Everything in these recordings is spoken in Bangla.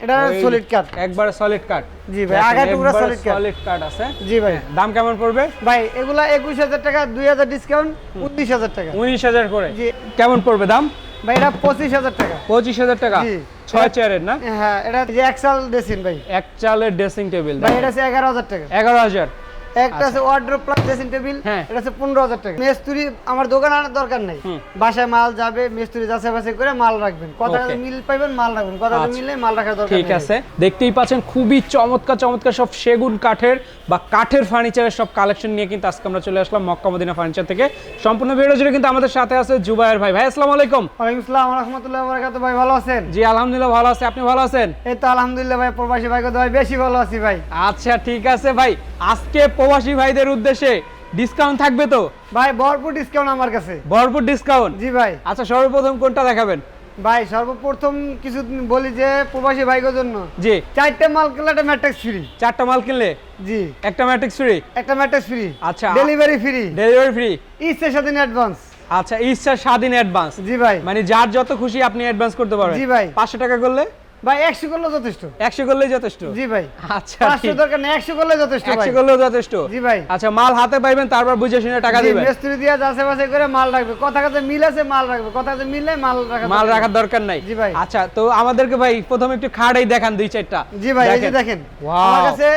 এটা সলিড কাট, একবারে সলিড কাট। জি ভাই, আগা টুকরা সলিড কাট, সলিড কাট আছে। জি ভাই। দাম কেমন পড়বে ভাই এগুলা 21000 টাকা, 2000 ডিসকাউন্ট, 19000 টাকা। 19000 করে। জি। কেমন পড়বে দাম? ভাই এটা 25000 টাকা। 25000 টাকা। জি। 6 চেয়ারের না? হ্যাঁ, এটা যে এক্সেল ড্রেসিং ভাই। এক চালের ড্রেসিং টেবিল। ভাই এটা আছে 11000 টাকা। 11000। একটা আছে ওয়ার্ড্রোব প্লাস ড্রেসিং টেবিল, হ্যাঁ। এটা আছে 15000 টাকা। মেস্তুরি আমার দোকানে আনার দরকার নাই, বাসায় মাল যাবে, মেস্তুরি যাচাই বাছাই করে মাল রাখবেন, কথাটা Okay. মিল পাইবেন, মাল রাখবেন, কথাটা মিললে মাল রাখার দরকার নেই। ঠিক আছে, দেখতেই পাচ্ছেন খুবই চমৎকার চমৎকার সব সেগুন কাঠের বা কাঠের ফার্নিচারের সব কালেকশন নিয়ে কিন্তু আজকে আমরা চলে আসলাম মক্কা মদিনা ফার্নিচার থেকে। সম্পূর্ণ ভিডিও জুড়ে কিন্তু আমাদের সাথে আছে জুবায়ের ভাই। ভাই আসসালামু আলাইকুম। ওয়ালাইকুম আসসালাম ওয়া রাহমাতুল্লাহি ওয়া বারাকাতুহু। ভাই ভালো আছেন? জি আলহামদুলিল্লাহ ভালো আছি, আপনি ভালো আছেন? এই তো আলহামদুলিল্লাহ ভাই, প্রবাসী ভাইকে দোয়ায় বেশি ভালো আছি ভাই। আচ্ছা ঠিক আছে ভাই, আজকে প্রবাসী ভাইদের উদ্দেশ্যে ডিসকাউন্ট থাকবে তো? ভাই ভরপুর ডিসকাউন্ট আমার কাছে। ভরপুর ডিসকাউন্ট? জি ভাই। আচ্ছা সর্বপ্রথম কোনটা দেখাবেন? ভাই সর্বপ্রথম কিছু বলি যে প্রবাসী ভাইদের জন্য জি। 4টা মাল কিনলে একটা ম্যাট্রিক্স ফ্রি। 4টা মাল কিনলে জি, একটা ম্যাট্রিক্স ফ্রি। একটা ম্যাট্রিক্স ফ্রি। আচ্ছা। Delivery free. Delivery free. ইচ্ছা স্বাধীন অ্যাডভান্স। আচ্ছা, ইচ্ছা স্বাধীন অ্যাডভান্স। জি ভাই। মানে যার যত খুশি আপনি অ্যাডভান্স করতে পারবেন। জি ভাই। 500 টাকা করলে? ভাই 100 করলে যথেষ্ট। 100 করলেই যথেষ্ট? জি ভাই। আচ্ছা 500 দরকার নেই, 100 করলে যথেষ্ট ভাই। 100 করলেও যথেষ্ট? জি ভাই। আচ্ছা, মাল হাতে পাইবেন, তারপর বুঝে শুনে টাকা জি, দিবেন। মিস্ত্রি দিয়ে যাচাই বাছাই করে মাল রাখবে, কথা কাছে মিল আছে মাল রাখবে, কথা কাছে মিললে মাল রাখার দরকার নাই। জি ভাই। আচ্ছা, তো আমাদেরকে ভাই প্রথমে একটু খাড়াই দেখান 2-4টা। জি ভাই, এই যে দেখেন আমার কাছে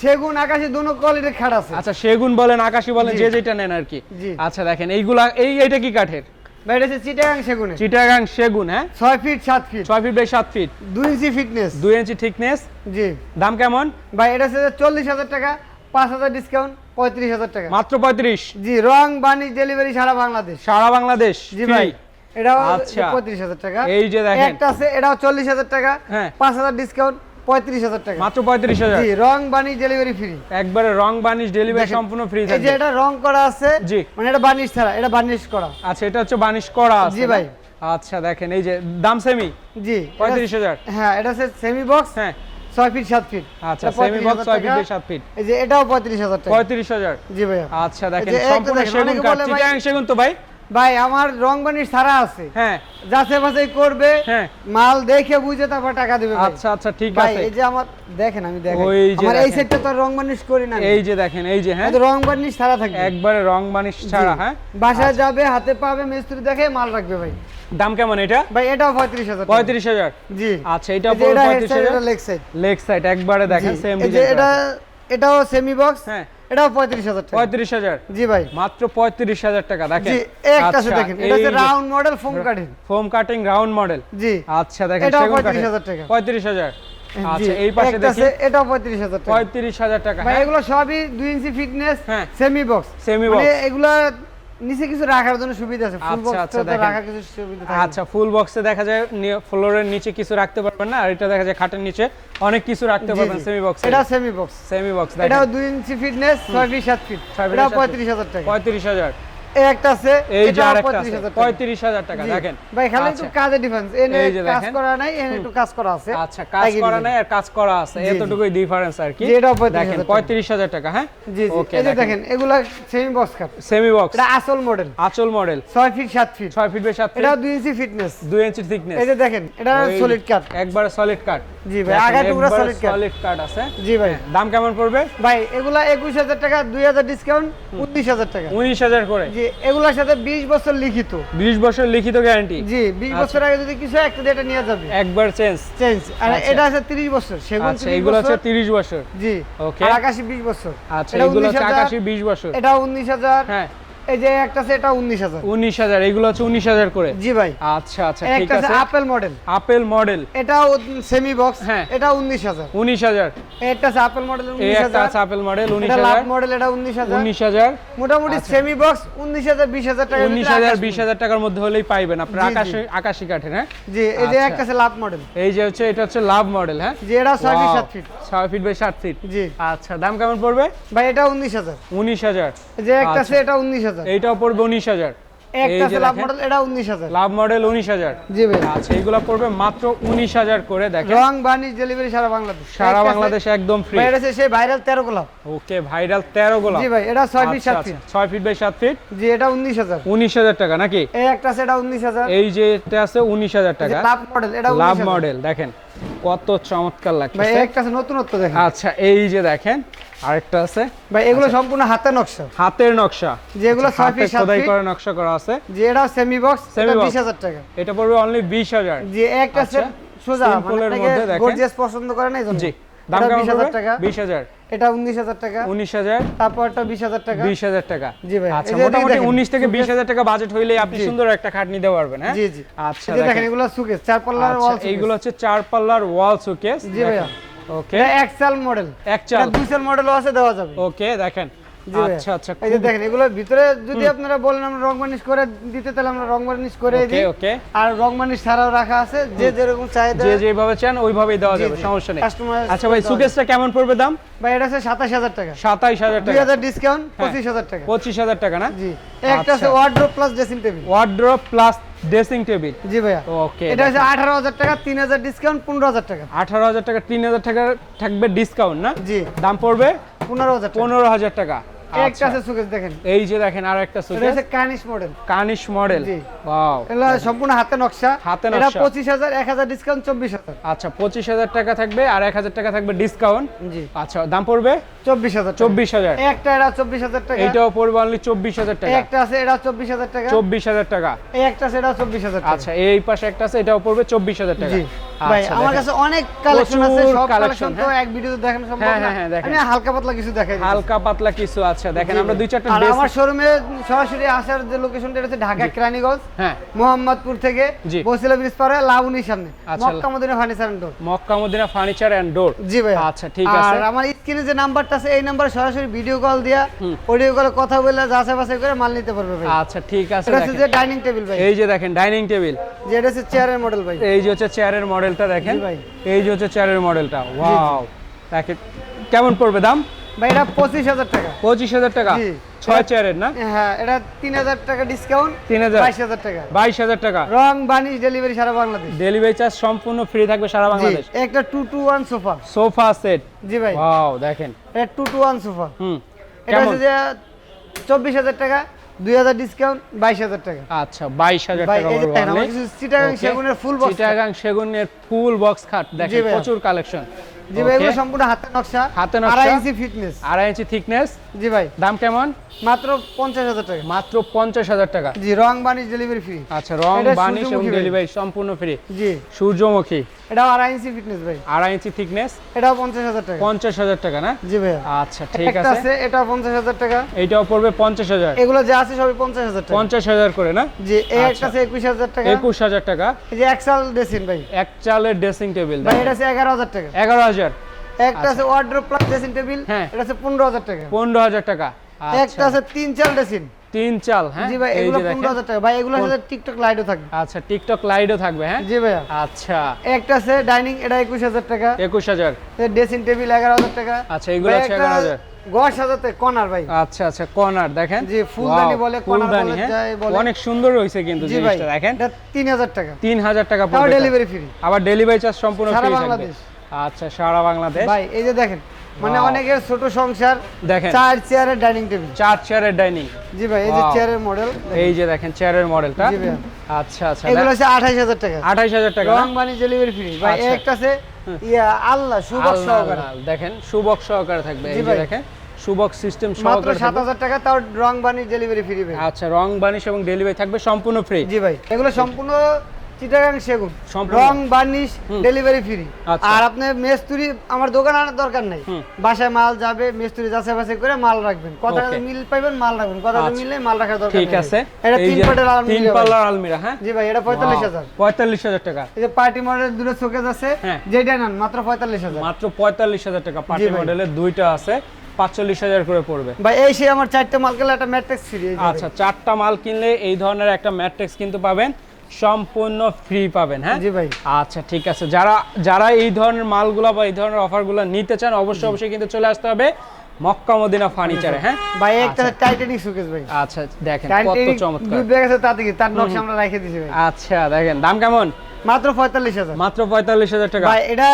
সেগুন আকাশী দুটো কোয়ালিটির খাট আছে। আচ্ছা, সেগুন বলেন আকাশী বলেন, জি। যে যেটা নেন আর কি। জি। আচ্ছা দেখেন এইগুলা, এইটা কি কাঠের? ভাই এটা হচ্ছে চিটাগাং সেগুনের। চিটাগাং সেগুন। হ্যাঁ, 6 feet 7 feet 6 feet by 7 feet, 2 inch fitness, 2 inch thickness. জি। দাম কেমন? ভাই এটা হচ্ছে 40000 টাকা, 5000 ডিসকাউন্ট, 35000 টাকা। মাত্র 35। জি, রং বাণিজ্য ডেলিভারি সারা বাংলাদেশ। সারা বাংলাদেশ? জি ভাই। এটাও আচ্ছা। 35000 টাকা। এই যে দেখেন একটা আছে, এটাও 40000 টাকা, হ্যাঁ। 5000 ডিসকাউন্ট, 35000 টাকা। মাত্র 35000। জি, রং বাণিজ্য ডেলিভারি ফ্রি। একবারে রং বানিশ ডেলিভারি দেখেন, সম্পূর্ণ ফ্রি এই যে থাকবে। এটা রং করা আছে, জি। মানে এটা বার্নিশ ছাড়া, এটা বার্নিশ করা। আচ্ছা, এটা হচ্ছে বানিশ করা আছে? জি ভাই। আচ্ছা দেখেন এই যে দাম সেমি? জি। 35000। হ্যাঁ, এটা আছে সেমি বক্স, হ্যাঁ। 6 ফিট 7 ফিট। আচ্ছা, semi box 6 feet by 7 feet. এই যে এটাও 35000 টাকা। 35000। জি ভাইয়া। আচ্ছা দেখেন এই যে একটা সম্পূর্ণ দেখেন, সেগুন অনেকে কাঠ। বলে ভাই- চিটাগাং সেগুন তো ভাই? ভাই আমার রং বার্নিশ ছাড়া আছে, হ্যাঁ। যাচাই বাছাই করবে, হ্যাঁ। মাল দেখে বুঝে তারপর টাকা দিবে ভাই। আচ্ছা আচ্ছা ঠিক ভাই আছে। এই যে আমার দেখেন, আমি দেখেন ওই যে আমার এই দেখেন। সেটটা তো রং বার্নিশ করি না আমি। এই যে দেখেন এই যে, হ্যাঁ এটা রং বার্নিশ ছাড়া থাকবে, একবারে রং বানিশ ছাড়া। হ্যাঁ, বাসায় যাবে, হাতে পাবে, মিস্ত্রি দেখে মাল রাখবে ভাই। দাম কেমন এটা? ভাই এটাও 35000 টাকা। 35000। জি। আচ্ছা, এটা এই যে এটা হেড সাইড, এটা 35000। Leg side. লেগ সাইড একবারে দেখেন সেম এই যে ডিজাইন। এটাও সেমি বক্স, হ্যাঁ। এটাও 35000 টাকা। 35000। জি ভাই। মাত্র 35000 টাকা দেখেন। জি, একটা আছে দেখেন, এটা হচ্ছে round model foam cutting. Foam cutting round model. জি। আচ্ছা দেখেন এটাও সেগুন কাঠের। 35000 টাকা। 35000। আচ্ছা, জি, এই পাশে একটা দেখি আছে, এটাও 35000 টাকা। 35000 টাকা। ভাই হ্যাঁ, এগুলো সবই 2 ইঞ্চি ফিটনেস, হ্যাঁ। Semi box. Semi মানে box। এগুলা নিচে কিছু রাখার জন্য সুবিধা আছে, ফুল আচ্ছা, বক্স আচ্ছা, তো দেখেন। রাখার কিছু সুবিধা থাকে। আচ্ছা, ফুল বক্সে দেখা যায় ফ্লোরের নিচে কিছু রাখতে পারবেন না, আর এটা দেখা যায় খাটের নিচে অনেক কিছু রাখতে জি, পারবেন জি। সেমি বক্সে। এটা সেমি বক্স। সেমি বক্স এটাও দেখেন 2 inch fitness, 6 feet 7 feet. 6 fit এটাও 7 ফিট। 35000 টাকা। 35000। এই একটা আছে, এই যে এটাও আরেকটা আছে 35000 টাকা। 35000 টাকা জি। দেখেন। ভাই খালি একটু আচ্ছা। কাজের ডিফারেন্স, এনে এই যে কাজ দেখেন। করা নাই, এনে একটু কাজ করা আছে। আচ্ছা, কাজ একই করা ডিজাইন। নাই আর কাজ করা আছে, জি, জি। এতটুকুই ডিফারেন্স আর কি। জি, এটাও 35,000 দেখেন টাকা। 35000 টাকা। হ্যাঁ, জি, জি। ওকে এই যে দেখেন এগুলা semi box cut, semi box. এটা আসল model, Anchal model 6 feet 7 feet. 6 feet by 7 feet, এটাও 2 ইঞ্চি ফিটনেস। 2 inch thickness. এই যে দেখেন, এটা সলিড কাট। একবারে সলিড কাট। জি ভাই, আগা টুকরা সলিড কাট। সলিড কাট আছে। জি ভাই। দাম কেমন পড়বে? ভাই এগুলা 21000 টাকা, 2000 ডিসকাউন্ট, 19000 টাকা। 19000 করে। জি, এগুলোর সাথে 20 বছর লিখিত। 20 বছর লিখিত গ্যারান্টি। জি, 20 বছর আগে যদি কিছু একটা দিয়ে এটা নিয়ে যাবে, একবার চেঞ্জ। চেঞ্জ। আর আচ্ছা। এটা আছে 30 বছর, সেগুন আচ্ছা, 30 এগুলো হচ্ছে বছর। 30 বছর। জি। ওকে। আর আকাশী 20 বছর। আচ্ছা, এটা এগুলো হচ্ছে 19000, আকাশী 20 বছর। এটা 19000। হ্যাঁ, এই যে একটা আছে, এটা 19000। 19000। এগুলো হচ্ছে 19000 করে। জি ভাই। আচ্ছা আচ্ছা এই ঠিক একটা আছে আছে। Apple model, apple model. এটাও সেমি বক্স। হ্যাঁ। এটা 19000। 19000। একটা আছে আপেল মডেল এই একটা 19000। আছে আপেল মডেল এটা লাভ 19000। মডেল, এটা 19000। 19000। মোটামুটি সেমি বক্স 19000 20000 টাকা। 19000 20000 টাকার মধ্যে হলেই পাইবেন আপনার জি, জি। আকাশী কাঠের। হ্যাঁ, জি, এই যে আচ্ছা। একটা আছে লাভ মডেল। এই যে হচ্ছে এটা হচ্ছে লাভ মডেল। হ্যাঁ, জি, এটা 6 feet 7 feet. 6 feet by 7 feet. জি। আচ্ছা, দাম কেমন পড়বে? ভাই এটা 19000। 19000। এই যে একটা আছে, আচ্ছা। এটা 19000। এইটাও পড়বে 19000। একটা এই আছে যে লাভ দেখেন, মডেল, এটা 19000। লাভ মডেল 19000। জি ভাই। আচ্ছা, এগুলো পড়বে মাত্র 19000 করে। দেখেন রং বানিশ ডেলিভারি সারা বাংলাদেশ। সারা একটা আছে, বাংলাদেশে একদম ফ্রি। ভাই এটা আছে সেই ভাইরাল 13 গোলাপ। ওকে, ভাইরাল 13 গোলাপ। জি ভাই, এটা 6 feet 7 feet. 6 feet by 7 feet. জি, এটা 19000। 19000 টাকা নাকি? এই একটা আছে, এটা 19000। এই যে এটা আছে 19000 টাকা। লাভ মডেল, এটা লাভ 19000। মডেল দেখেন কত চমৎকার ভাই লাগছে। একটা আছে নতুনত্ব দেখেন। আচ্ছা এই যে দেখেন আরেকটা আছে ভাই এগুলো সম্পূর্ণ হাতে নকশা, হাতের নকশা, যেগুলো 6 হাতে ফিট 7 খোদাই ফিট করে নকশা করা আছে। যে এটা সেমি বক্স, Semi এটা box। 20000 টাকা। এটা পড়বে অনলি 20000। যে একটা আচ্ছা, সোজা simple এর মানে মধ্যে দেখেন। গর্জিয়াস পছন্দ করে না এইজন্য। জি দাম এটা কেমন 20000 পড়বে? টাকা। 20000। এটা 19000 টাকা। 19000। তারপর এটা 20000 টাকা। 20000 টাকা। জি ভাই, আচ্ছা এই যে মোটামুটি দেখেন, 19 থেকে সুকেস। 20000 টাকা বাজেট হইলেই আপনি জি। সুন্দর একটা খাট নিতে পারবেন। হ্যাঁ জি জি। আচ্ছা এই যে দেখেন দেখেন এগুলো সুকেস, 4 পাল্লার আচ্ছা, ওয়াল সুকেস। এইগুলো হচ্ছে 4 পাল্লার ওয়াল শোকেস। জি ভাইয়া। ওকে এটা এক্সেল মডেল। একচাল। এটা 2 সেল মডেলও আছে, দেওয়া যাবে। ওকে দেখেন। জি ভাইয়া। আচ্ছা আচ্ছা এই যে দেখেন এগুলোর ভিতরে যদি আপনারা বলেন আমরা রং বার্নিশ করে দিতে, তাহলে আমরা রং বার্নিশ করে ওকে দিই। ওকে আর রং বার্নিশ ছাড়াও রাখা আছে, যে যেরকম চাহিদা। যে যেভাবে চান ওইভাবেই দেওয়া জি, যাবে, জি। সমস্যা নেই। Customize আচ্ছা ভাই করে সুকেসটা কেমন পড়বে দাম? ভাই এটা আছে 27000 টাকা। 27000 টাকা। 2000 ডিসকাউন্ট 25000 টাকা। 25000 টাকা না? জি। একটা আছে আচ্ছা। Wardrobe plus dressing table. Wardrobe plus dressing table. জি ভাইয়া। ওকে এটা আছে 18000 টাকা, 3000 ডিসকাউন্ট 15000 টাকা। 18000 টাকা, 3000 টাকা থাকবে ডিসকাউন্ট না? জি। দাম পড়বে 15000 টাকা। 15000 টাকা। একটা আচ্ছা আছে সুকেস দেখেন। এই যে দেখেন আর একটা এটা সুকেস আছে কানিশ মডেল। কানিশ মডেল। জি। ওয়াও এগুলো সম্পূর্ণ হাতে নকশা। হাতে এটা নকশা। 25000, 1000 ডিসকাউন্ট 24000। আচ্ছা 25000 টাকা থাকবে আর 1000 টাকা থাকবে ডিসকাউন্ট। জি। আচ্ছা দাম পড়বে 24000 টাকা। 24000। একটা এটা 24000 টাকা। এইটাও পড়বে অনলি 24000 টাকা। একটা আছে এটা 24000 টাকা। 24000 টাকা। এই একটা আছে এটা 24000 টাকা। আচ্ছা এই পাশে একটা আছে, এটাও পড়বে 24000 টাকা। জি ভাই, আচ্ছা, আমার দেখেন। কাছে অনেক কালেকশন আছে, প্রচুর সব collection, কালেকশন তো হ্যাঁ। এক ভিডিওতে দেখানো সম্ভব হ্যাঁ, না। হ্যাঁ, হ্যাঁ, দেখেন। আমি হালকা পাতলা কিছু দেখাই দিচ্ছি। হালকা পাতলা কিছু আছে দেখেন। জি আমরা ভাই। 2-4টা আর ড্রেস। আমার শোরুমে সরাসরি আসার যে লোকেশনটা, এটা হচ্ছে ঢাকা কেরানীগঞ্জ, হ্যাঁ মোহাম্মদপুর থেকে জি। বসিলা ব্রিজ পারে লাবণীর সামনে, আচ্ছা। Mecca Medina furniture and door. Mecca Medina furniture and door. জি ভাই। আচ্ছা ঠিক আছে। আর আমার স্ক্রিনে যে নাম্বারটা আছে, এই নাম্বারে সরাসরি ভিডিও কল দিয়া, অডিও কলে কথা বলে যাচাই বাছাই করে মাল নিতে পারবে ভাই। আচ্ছা ঠিক আছে এটা হচ্ছে দেখেন। যে ডাইনিং টেবিল ভাই। এই যে দেখেন ডাইনিং টেবিল। যে এটা হচ্ছে চেয়ারের মডেল ভাই। এই যে হচ্ছে চেয়ারের মডেলটা দেখেন। জি ভাই। এই যে হচ্ছে চেয়ারের মডেলটা। ওয়াও দেখেন কেমন পড়বে দাম? ভাই এটা 25000 টাকা। 25000 টাকা। জি। 6 চেয়ারের না? হ্যাঁ, এটা 3000 টাকা ডিসকাউন্ট, 3000 22000 টাকা। 22000 টাকা। রং বানিশ ডেলিভারি সারা বাংলাদেশ। ডেলিভারি চার্জ সম্পূর্ণ ফ্রি থাকবে সারা জি, বাংলাদেশ। একটা 2 to 1 সোফা। Sofa set. জি ভাই। ওয়াও দেখেন। এটা 2 to 1 সোফা। এটা কেমন? হচ্ছে যে 24000 টাকা, 2000 ডিসকাউন্ট 22000 টাকা। আচ্ছা 22000 ভাই টাকা এই যে পড়বে দেখেন, only। আমার কিছু চিটাগাং Okay. সেগুনের ফুল বক্স। চিটাগাং সেগুনের ফুল বক্স খাট দেখেন, ভাইয়া। প্রচুর কালেকশন। জি ভাই, এগুলো সম্পূর্ণ হাতের নকশা। হাতে নকশা। 2.5 ইঞ্চি ফিটনেস। 2.5 ইঞ্চি থিকনেস। জি ভাই, দাম কেমন? মাত্র 50000 টাকা। মাত্র 50000 টাকা। জি, রং বানিশ ডেলিভারি ফ্রি। আচ্ছা রং এটা বানিশ এবং সূর্যমুখী ভাই। ডেলিভারি সম্পূর্ণ ফ্রি। জি, সূর্যমুখী। এটাও 2.5 ইঞ্চি ফিটনেস ভাই। 2.5 ইঞ্চি থিকনেস। এটাও 50000 টাকা। 50000 টাকা না? জি ভাইয়া। আচ্ছা ঠিক একটা আছে। আছে, এটাও 50000 টাকা। এইটাও পড়বে 50000। এগুলো যা আছে সবই 50000 টাকা। 50000 করে না? জি, এই আচ্ছা। একটা আছে 21000 টাকা। 21000 টাকা। এই যে এক্সেল ড্রেসিং ভাই। এক চালের ড্রেসিং টেবিল। ভাই এটা আছে 11000 টাকা। 11000। একটা আছে ওয়ার্ড্রোব প্লাস ড্রেসিং টেবিল। হ্যাঁ। এটা আছে 15000 টাকা। 15000 টাকা। একটা আছে 3 চাল ড্রেসিং। 3 চাল। হ্যাঁ জি ভাই, এই এগুলো যে দেখেন। 15000 টাকা। ভাই এগুলো সাথে টিকটক লাইটও থাকবে। আচ্ছা টিকটক লাইটও থাকবে। হ্যাঁ জি ভাইয়া। আচ্ছা একটা আছে ডাইনিং, এটা 21000 টাকা। 21000। ড্রেসিং টেবিল 11000 টাকা। আচ্ছা এগুলো ভাই আছে একটা 11000। গড় সাজাতে কর্নার ভাই। আচ্ছা আচ্ছা কর্নার দেখেন। জি, ফুলদানি Wow, বলে, কর্নার ফুলদানি, বলে, হ্যাঁ। যাই বলে। অনেক সুন্দর হইছে কিন্তু জি ভাই, জিনিসটা দেখেন। এটা 3000 টাকা। 3000 টাকা তাও পড়বে। Delivery free. আবার ডেলিভারি চার্জ সম্পূর্ণ সারা ফ্রি থাকবে। বাংলাদেশ। আচ্ছা সারা বাংলাদেশ। ভাই এই যে দেখেন, মানে Wow. অনেকের ছোট সংসার, দেখেন 4 চেয়ারের ডাইনিং টেবিল। 4 চেয়ারের ডাইনিং। জি ভাই, এই যে Wow. চেয়ারের মডেল। এই যে দেখেন চেয়ারের মডেলটা। জি ভাইয়া। আচ্ছা আচ্ছা এগুলো আছে 28000 টাকা। 28000 টাকা না? রং বানিশ ডেলিভারি ফ্রি। ভাই আচ্ছা। একটা আছে আল্লাহ সুবক আল্লাহ, সহকারে। আল্লাহ, দেখেন সুবক সহকারে থাকবে। জি এই যে ভাই। দেখেন সুবক সিস্টেম মাত্র সহকারে থাকবে। 7000 টাকা, তাও রং বানিশ ডেলিভারি ফ্রি ভাই। আচ্ছা রং বানিশ এবং ডেলিভারি থাকবে সম্পূর্ণ ফ্রি। জি ভাই, এগুলো সম্পূর্ণ চিটাগাং সেগুন। সম্পূর্ণ। রং বার্নিশ ডেলিভারি ফ্রি। আচ্ছা। আর আপনি মেস্তুরি আমার দোকান আনার দরকার নাই। বাসায় মাল যাবে, মেস্তুরি যাচাই বাছাই করে মাল রাখবেন। কথা Okay. মিল পাইবেন, মাল রাখবেন। কথা আচ্ছা। মিললে মাল রাখার দরকার ঠিক নেই। আছে। এটা এই 3 যে পাটের 3 আলমিরা। পাল্লার আলমিরা। হ্যাঁ জি ভাই, এটা 45000। 45000 টাকা। এই যে পার্টি মডেলের দুটো শোকেস আছে, হ্যাঁ। যেটা নেন মাত্র 45000। মাত্র 45000 টাকা। পার্টি ভাই। মডেলের দুইটা আছে, 45000 করে পড়বে। ভাই এই সে আমার 4টা মাল গেলে একটা ম্যাট্রিক্স ফ্রি। আচ্ছা 4টা মাল কিনলে এই ধরনের একটা ম্যাট্রিক্স কিন্তু পাবেন, সম্পূর্ণ ফ্রি পাবেন। হ্যাঁ জি ভাই। আচ্ছা ঠিক আছে। যারা যারা এই ধরনের মালগুলো বা এই ধরনের অফারগুলো নিতে চান অবশ্যই অবশ্যই কিন্তু চলে আসতে হবে মক্কা মদিনা ফার্নিচারে। হ্যাঁ ভাই একটা টাইটানিক শোকেস ভাই। আচ্ছা দেখেন কত টাইটানিক চমৎকার। দুধ ব্যাগ আছে, তাতে কি তার নকশা আমরা রেখে দিয়েছি ভাই। আচ্ছা দেখেন দাম কেমন? মাত্র 45000। মাত্র 45000 টাকা। ভাই এটা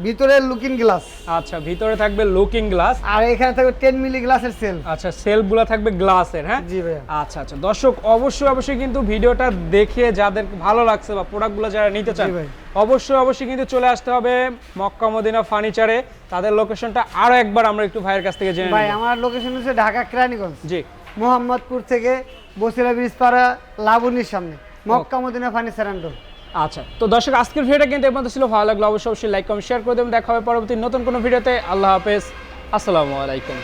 ভিতরে লুকিং গ্লাস, আচ্ছা ভিতরে থাকবে লুকিং গ্লাস, আর এখানে থাকবে 10 মিলি গ্লাসের সেল। আচ্ছা সেলফগুলো থাকবে গ্লাসের, হ্যাঁ জি ভাইয়া। আচ্ছা আচ্ছা দর্শক অবশ্যই কিন্তু ভিডিওটা দেখে যাদের ভালো লাগছে বা প্রোডাক্টগুলো যারা নিতে চান ভাই। অবশ্যই কিন্তু চলে আসতে হবে মক্কা মদিনা ফার্নিচারে। তাদের লোকেশনটা আরো একবার আমরা একটু ভাইয়ের কাছ থেকে জেনে ভাই নেব। আমার লোকেশন হচ্ছে ঢাকা কেরানীগঞ্জ, জি মোহাম্মদপুর থেকে বসিলা ব্রিজপাড়া লাবণীর সামনে Mecca Medina furniture and door. আচ্ছা তো দর্শক আজকের ভিডিওটা কিন্তু এই পর্যন্ত ছিল, ভালো লাগলো অবশ্যই লাইক কমেন্ট শেয়ার করে দেবেন। দেখা হবে পরবর্তী নতুন কোনো ভিডিওতে। আল্লাহ হাফেজ, আসসালামু আলাইকুম।